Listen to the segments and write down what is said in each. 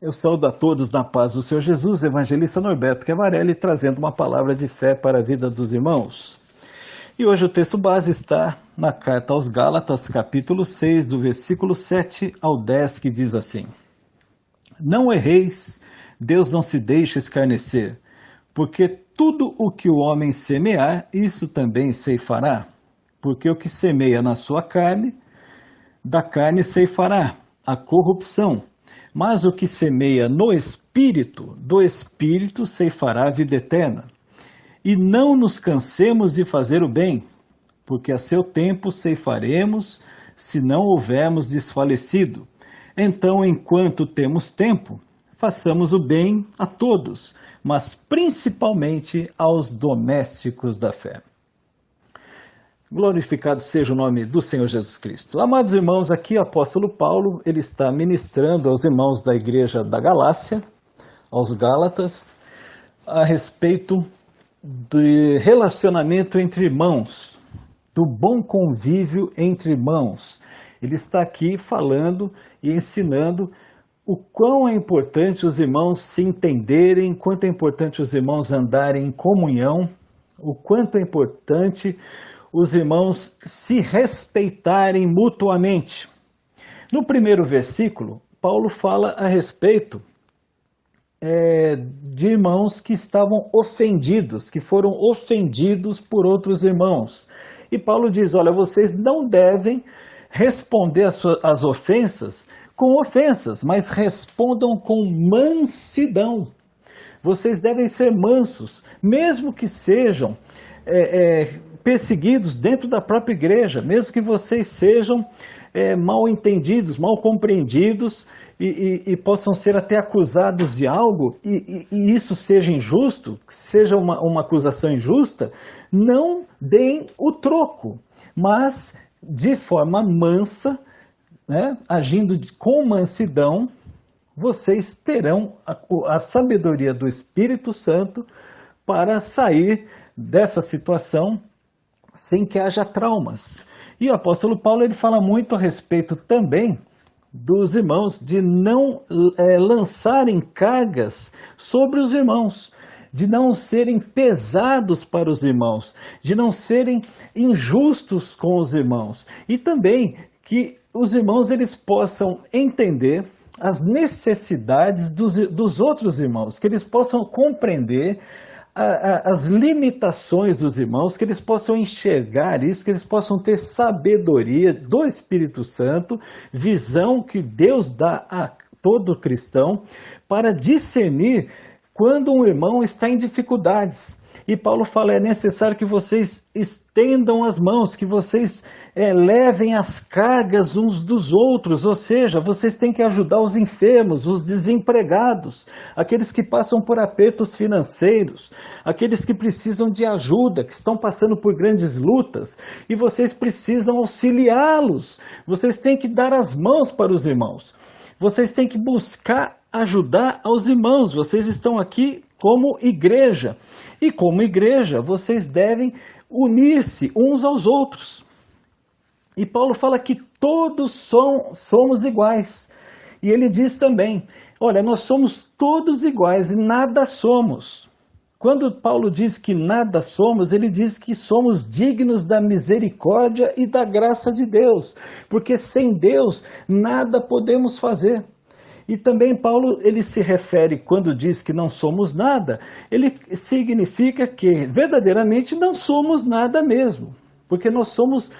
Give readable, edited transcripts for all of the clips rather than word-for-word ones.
Eu saúdo a todos na paz do Senhor Jesus, evangelista Norberto Chiavarelli, trazendo uma palavra de fé para a vida dos irmãos. E hoje o texto base está na carta aos Gálatas, capítulo 6, do versículo 7 ao 10, que diz assim: Não erreis, Deus não se deixa escarnecer, porque tudo o que o homem semear, isso também ceifará. Porque o que semeia na sua carne, da carne ceifará a corrupção. Mas o que semeia no Espírito, do Espírito ceifará a vida eterna. E não nos cansemos de fazer o bem, porque a seu tempo ceifaremos, se não houvermos desfalecido. Então, enquanto temos tempo, façamos o bem a todos, mas principalmente aos domésticos da fé. Glorificado seja o nome do Senhor Jesus Cristo. Amados irmãos, aqui o apóstolo Paulo, ele está ministrando aos irmãos da igreja da Galácia, aos Gálatas, a respeito do relacionamento entre irmãos, do bom convívio entre irmãos. Ele está aqui falando e ensinando o quão é importante os irmãos se entenderem, quanto é importante os irmãos andarem em comunhão, o quanto é importante os irmãos se respeitarem mutuamente. No primeiro versículo, Paulo fala a respeito de irmãos que estavam ofendidos, que foram ofendidos por outros irmãos. E Paulo diz, olha, vocês não devem responder às ofensas com ofensas, mas respondam com mansidão. Vocês devem ser mansos, mesmo que sejam perseguidos dentro da própria igreja, mesmo que vocês sejam mal entendidos, mal compreendidos e possam ser até acusados de algo e isso seja injusto, seja uma acusação injusta, não deem o troco, mas de forma mansa, né, agindo com mansidão, vocês terão a sabedoria do Espírito Santo para sair dessa situação sem que haja traumas. E o apóstolo Paulo ele fala muito a respeito também dos irmãos de não lançarem cargas sobre os irmãos, de não serem pesados para os irmãos, de não serem injustos com os irmãos. E também que os irmãos eles possam entender as necessidades dos outros irmãos, que eles possam compreender as limitações dos irmãos, que eles possam enxergar isso, que eles possam ter sabedoria do Espírito Santo, visão que Deus dá a todo cristão, para discernir quando um irmão está em dificuldades. E Paulo fala, é necessário que vocês estendam as mãos, que vocês levem as cargas uns dos outros, ou seja, vocês têm que ajudar os enfermos, os desempregados, aqueles que passam por apertos financeiros, aqueles que precisam de ajuda, que estão passando por grandes lutas, e vocês precisam auxiliá-los, vocês têm que dar as mãos para os irmãos, vocês têm que buscar ajudar aos irmãos, vocês estão aqui como igreja, e como igreja vocês devem unir-se uns aos outros. E Paulo fala que todos somos iguais, e ele diz também, olha, nós somos todos iguais e nada somos. Quando Paulo diz que nada somos, ele diz que somos dignos da misericórdia e da graça de Deus, porque sem Deus nada podemos fazer. E também Paulo ele se refere, quando diz que não somos nada, ele significa que verdadeiramente não somos nada mesmo, porque nós somos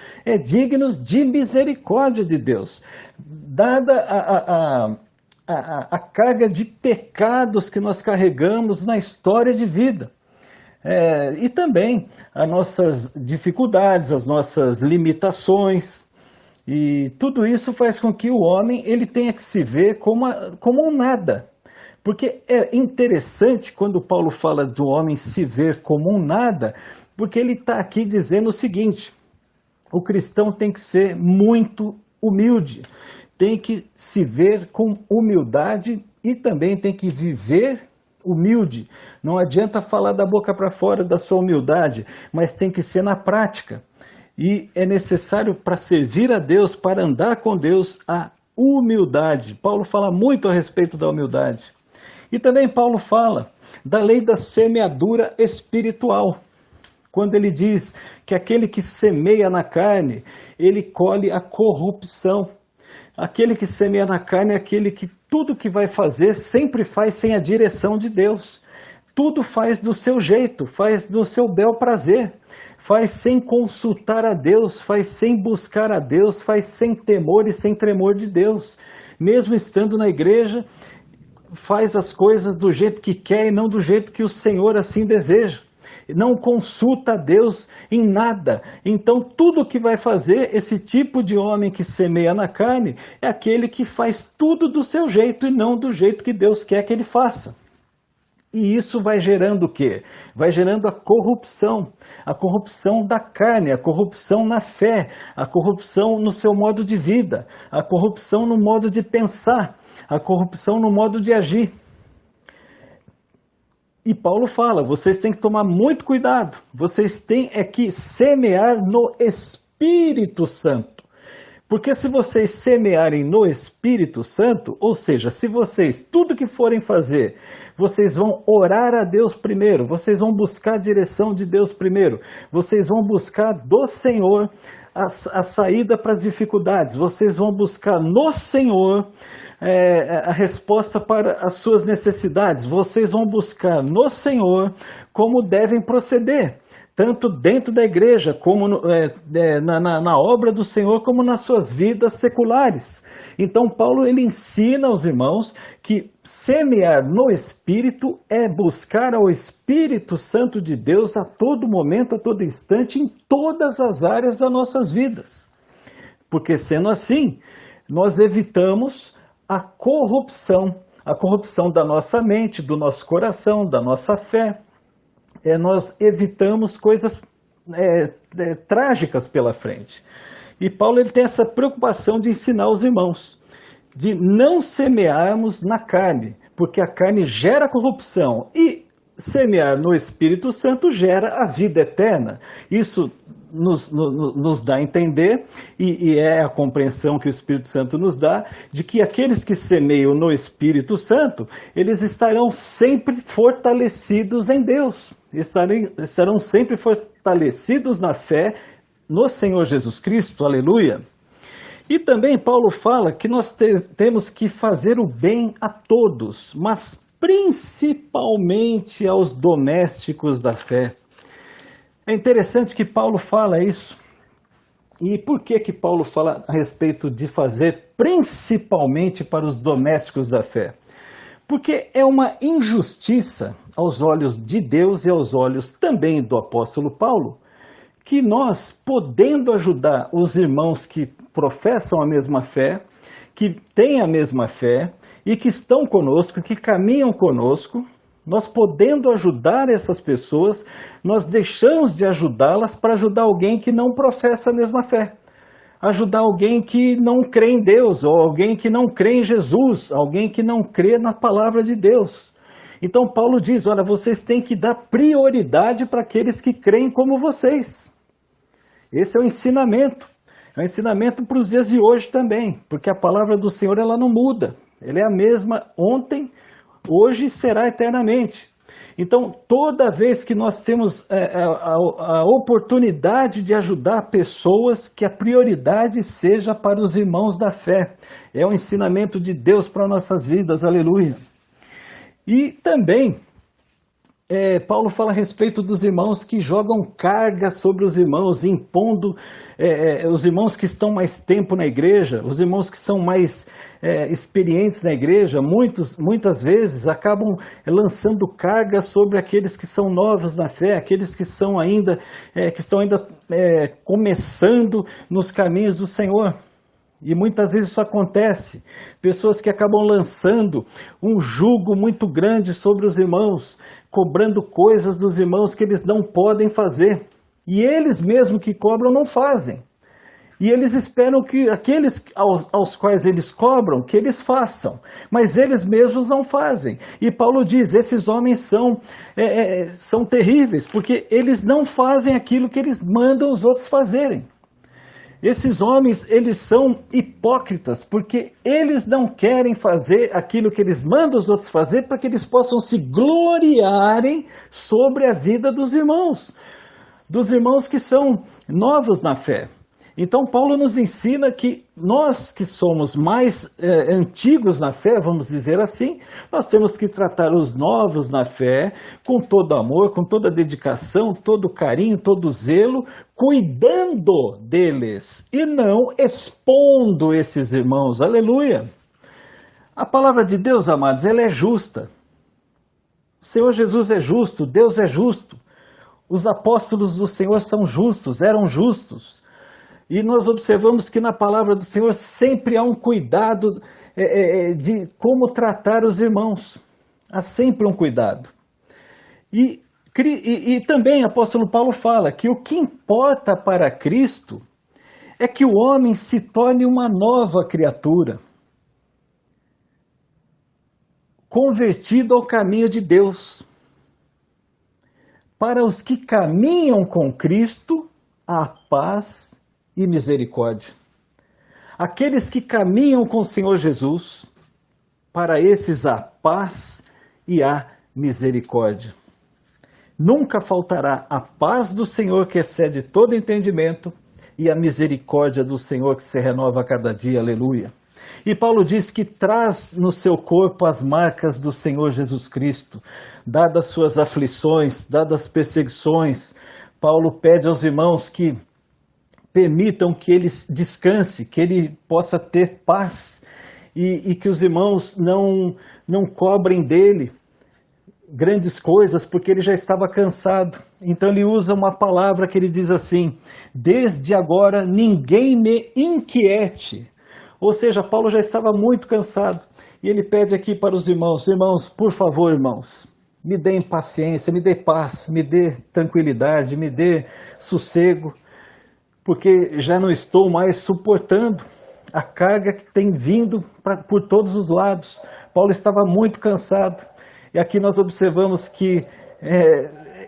dignos de misericórdia de Deus, dada a carga de pecados que nós carregamos na história de vida. E também as nossas dificuldades, as nossas limitações. E tudo isso faz com que o homem ele tenha que se ver como um nada. Porque é interessante quando Paulo fala do homem se ver como um nada, porque ele está aqui dizendo o seguinte, o cristão tem que ser muito humilde, tem que se ver com humildade e também tem que viver humilde. Não adianta falar da boca para fora da sua humildade, mas tem que ser na prática. E é necessário para servir a Deus, para andar com Deus, a humildade. Paulo fala muito a respeito da humildade. E também Paulo fala da lei da semeadura espiritual, quando ele diz que aquele que semeia na carne, ele colhe a corrupção. Aquele que semeia na carne é aquele que tudo que vai fazer sempre faz sem a direção de Deus. Tudo faz do seu jeito, faz do seu bel prazer, faz sem consultar a Deus, faz sem buscar a Deus, faz sem temor e sem tremor de Deus. Mesmo estando na igreja, faz as coisas do jeito que quer e não do jeito que o Senhor assim deseja. Não consulta a Deus em nada. Então tudo que vai fazer, esse tipo de homem que semeia na carne, é aquele que faz tudo do seu jeito e não do jeito que Deus quer que ele faça. E isso vai gerando o quê? Vai gerando a corrupção da carne, a corrupção na fé, a corrupção no seu modo de vida, a corrupção no modo de pensar, a corrupção no modo de agir. E Paulo fala, vocês têm que tomar muito cuidado, vocês têm que semear no Espírito Santo. Porque se vocês semearem no Espírito Santo, ou seja, se vocês, tudo que forem fazer, vocês vão orar a Deus primeiro, vocês vão buscar a direção de Deus primeiro, vocês vão buscar do Senhor a saída para as dificuldades, vocês vão buscar no Senhor a resposta para as suas necessidades, vocês vão buscar no Senhor como devem proceder. Tanto dentro da igreja, como na obra do Senhor, como nas suas vidas seculares. Então Paulo ele ensina aos irmãos que semear no Espírito é buscar ao Espírito Santo de Deus a todo momento, a todo instante, em todas as áreas das nossas vidas. Porque sendo assim, nós evitamos a corrupção da nossa mente, do nosso coração, da nossa fé. Nós evitamos coisas trágicas pela frente. E Paulo ele tem essa preocupação de ensinar os irmãos, de não semearmos na carne, porque a carne gera corrupção e semear no Espírito Santo gera a vida eterna. Isso nos dá a entender, e é a compreensão que o Espírito Santo nos dá, de que aqueles que semeiam no Espírito Santo, eles estarão sempre fortalecidos em Deus, estarão sempre fortalecidos na fé no Senhor Jesus Cristo, aleluia. E também Paulo fala que nós temos que fazer o bem a todos, mas principalmente aos domésticos da fé. É interessante que Paulo fala isso. E por que Paulo fala a respeito de fazer principalmente para os domésticos da fé? Porque é uma injustiça aos olhos de Deus e aos olhos também do apóstolo Paulo, que nós, podendo ajudar os irmãos que professam a mesma fé, que têm a mesma fé e que estão conosco, que caminham conosco, nós podendo ajudar essas pessoas, nós deixamos de ajudá-las para ajudar alguém que não professa a mesma fé. Ajudar alguém que não crê em Deus, ou alguém que não crê em Jesus, alguém que não crê na palavra de Deus. Então Paulo diz, olha, vocês têm que dar prioridade para aqueles que creem como vocês. Esse é o ensinamento. É um ensinamento para os dias de hoje também, porque a palavra do Senhor ela não muda. Ela é a mesma ontem, hoje e será eternamente. Então, toda vez que nós temos a oportunidade de ajudar pessoas, que a prioridade seja para os irmãos da fé. É um ensinamento de Deus para nossas vidas, aleluia. E também, Paulo fala a respeito dos irmãos que jogam carga sobre os irmãos, impondo os irmãos que estão mais tempo na igreja, os irmãos que são mais experientes na igreja, muitas vezes acabam lançando carga sobre aqueles que são novos na fé, aqueles que estão ainda começando nos caminhos do Senhor. E muitas vezes isso acontece, pessoas que acabam lançando um jugo muito grande sobre os irmãos, cobrando coisas dos irmãos que eles não podem fazer. E eles mesmos que cobram não fazem. E eles esperam que aqueles aos quais eles cobram, que eles façam. Mas eles mesmos não fazem. E Paulo diz, esses homens são terríveis, porque eles não fazem aquilo que eles mandam os outros fazerem. Esses homens, eles são hipócritas, porque eles não querem fazer aquilo que eles mandam os outros fazer para que eles possam se gloriarem sobre a vida dos irmãos que são novos na fé. Então Paulo nos ensina que nós que somos mais antigos na fé, vamos dizer assim, nós temos que tratar os novos na fé com todo amor, com toda dedicação, todo carinho, todo zelo, cuidando deles e não expondo esses irmãos. Aleluia! A palavra de Deus, amados, ela é justa. O Senhor Jesus é justo, Deus é justo. Os apóstolos do Senhor são justos, eram justos. E nós observamos que na palavra do Senhor sempre há um cuidado de como tratar os irmãos. Há sempre um cuidado. E também o apóstolo Paulo fala que o que importa para Cristo é que o homem se torne uma nova criatura, convertido ao caminho de Deus. Para os que caminham com Cristo, há paz e misericórdia. Aqueles que caminham com o Senhor Jesus, para esses há paz e há misericórdia. Nunca faltará a paz do Senhor que excede todo entendimento e a misericórdia do Senhor que se renova a cada dia. Aleluia. E Paulo diz que traz no seu corpo as marcas do Senhor Jesus Cristo, dadas suas aflições, dadas as perseguições. Paulo pede aos irmãos que permitam que ele descanse, que ele possa ter paz e que os irmãos não cobrem dele grandes coisas, porque ele já estava cansado. Então ele usa uma palavra que ele diz assim: desde agora ninguém me inquiete. Ou seja, Paulo já estava muito cansado e ele pede aqui para os irmãos: irmãos, por favor, irmãos, me deem paciência, me dê paz, me dê tranquilidade, me dê sossego, porque já não estou mais suportando a carga que tem vindo por todos os lados. Paulo estava muito cansado. E aqui nós observamos que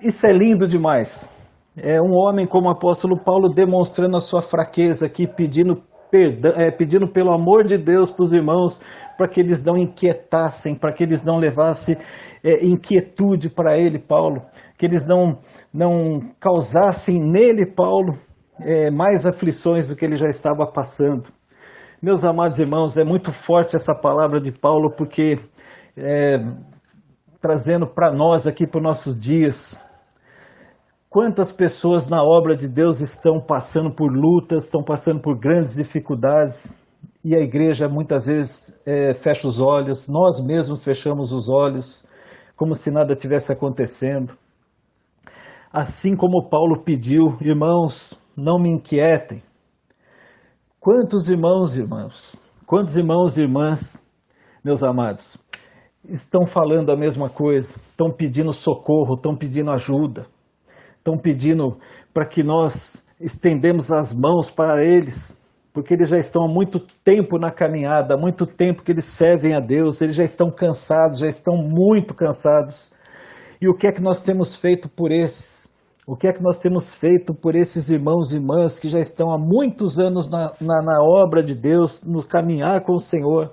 isso é lindo demais. É um homem como o apóstolo Paulo demonstrando a sua fraqueza aqui, pedindo perdão, pedindo pelo amor de Deus para os irmãos, para que eles não inquietassem, para que eles não levassem inquietude para ele, Paulo, que eles não causassem nele, Paulo, mais aflições do que ele já estava passando. Meus amados irmãos, é muito forte essa palavra de Paulo, porque trazendo para nós aqui, para os nossos dias, quantas pessoas na obra de Deus estão passando por lutas, estão passando por grandes dificuldades, e a igreja muitas vezes fecha os olhos, nós mesmos fechamos os olhos, como se nada tivesse acontecendo. Assim como Paulo pediu: irmãos, não me inquietem. Quantos irmãos e irmãs, meus amados, estão falando a mesma coisa, estão pedindo socorro, estão pedindo ajuda, estão pedindo para que nós estendemos as mãos para eles, porque eles já estão há muito tempo na caminhada, há muito tempo que eles servem a Deus, eles já estão cansados, já estão muito cansados. E o que é que nós temos feito por esses? O que é que nós temos feito por esses irmãos e irmãs que já estão há muitos anos na obra de Deus, no caminhar com o Senhor?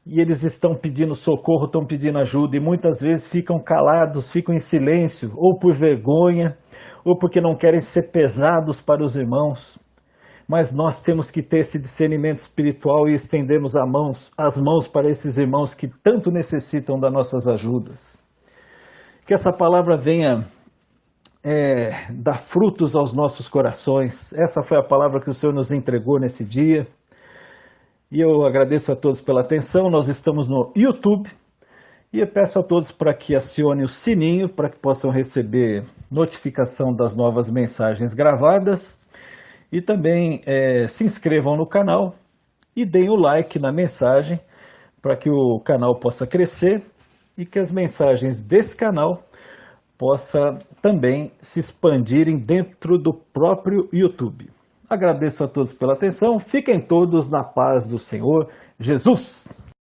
E eles estão pedindo socorro, estão pedindo ajuda, e muitas vezes ficam calados, ficam em silêncio, ou por vergonha, ou porque não querem ser pesados para os irmãos. Mas nós temos que ter esse discernimento espiritual e estendemos as mãos para esses irmãos que tanto necessitam das nossas ajudas. Que essa palavra venha dar frutos aos nossos corações. Essa foi a palavra que o Senhor nos entregou nesse dia. E eu agradeço a todos pela atenção. Nós estamos no YouTube e eu peço a todos para que acionem o sininho para que possam receber notificação das novas mensagens gravadas e também se inscrevam no canal e deem o like na mensagem para que o canal possa crescer e que as mensagens desse canal possa também se expandirem dentro do próprio YouTube. Agradeço a todos pela atenção, fiquem todos na paz do Senhor Jesus.